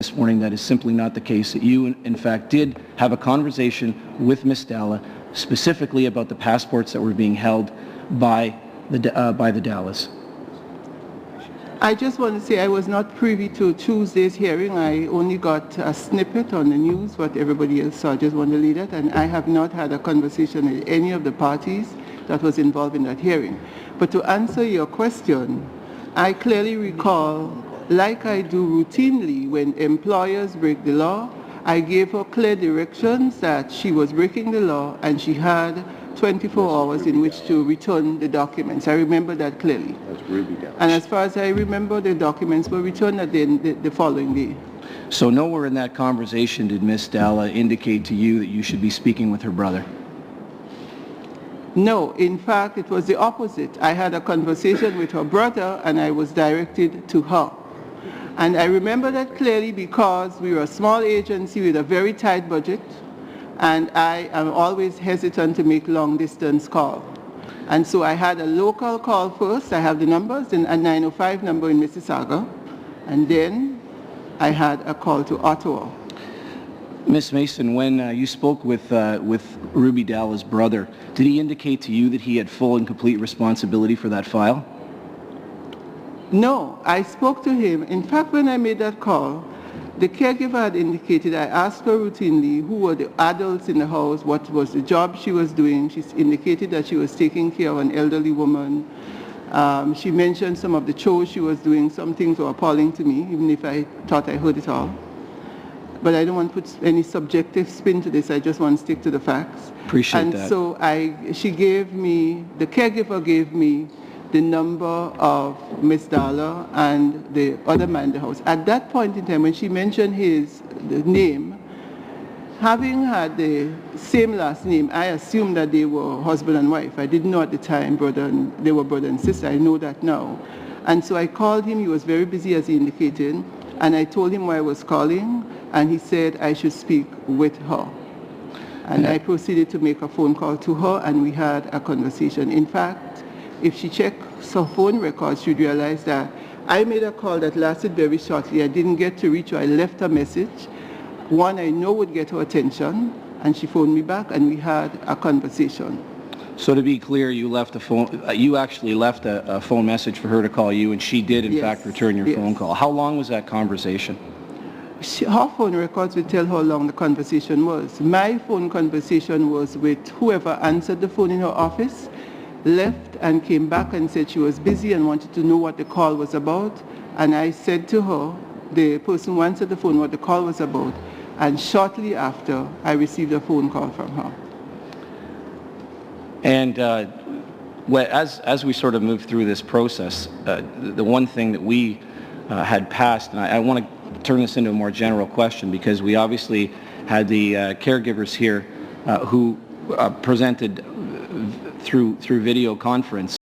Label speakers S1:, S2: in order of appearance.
S1: this morning that is simply not the case, that you, in fact, did have a conversation with Ms. Dhalla specifically about the passports that were being held by the Dhallas.
S2: I just want to say I was not privy to Tuesday's hearing. I only got a snippet on the news, what everybody else saw. I just want to leave that. And I have not had a conversation with any of the parties that was involved in that hearing. But to answer your question, I clearly recall, like I do routinely when employers break the law, I gave her clear directions that she was breaking the law and she had 24 hours in which to return the documents. I remember that clearly.
S3: That's Ruby Dhalla.
S2: And as far as I remember, the documents were returned at the following day.
S1: So nowhere in that conversation did Ms. Dhalla indicate to you that you should be speaking with her brother?
S2: No, in fact, it was the opposite. I had a conversation with her brother and I was directed to her. And I remember that clearly because we were a small agency with a very tight budget, and I am always hesitant to make long-distance calls. And so I had a local call first. I have the numbers, and a 905 number in Mississauga, and then I had a call to Ottawa.
S1: Ms. Mason, when you spoke with Ruby Dhalla's brother, did he indicate to you that he had full and complete responsibility for that file?
S2: No, I spoke to him. In fact, when I made that call, the caregiver had indicated, I asked her routinely who were the adults in the house, what was the job she was doing. She indicated that she was taking care of an elderly woman. She mentioned some of the chores she was doing. Some things were appalling to me, even if I thought I heard it all. But I don't want to put any subjective spin to this. I just want to stick to the facts.
S1: Appreciate that.
S2: And so the caregiver gave me the number of Ms. Dhalla and the other man in the house. At that point in time, when she mentioned the name, having had the same last name, I assumed that they were husband and wife. I didn't know at the time they were brother and sister. I know that now. And so I called him. He was very busy, as he indicated, and I told him why I was calling, and he said I should speak with her. And I proceeded to make a phone call to her, and we had a conversation. In fact, if she checks her phone records, she'd realize that I made a call that lasted very shortly. I didn't get to reach her. I left a message. One I know would get her attention, and she phoned me back, and we had a conversation.
S1: So to be clear, you actually left a phone message for her to call you, and she did, in fact, return your phone call. How long was that conversation?
S2: Her phone records will tell how long the conversation was. My phone conversation was with whoever answered the phone in her office, left and came back and said she was busy and wanted to know what the call was about. And I said to her, the person who answered the phone, what the call was about. And shortly after, I received a phone call from her.
S1: And as we sort of move through this process, the one thing that we had passed, and I want to turn this into a more general question, because we obviously had the caregivers here who presented through video conference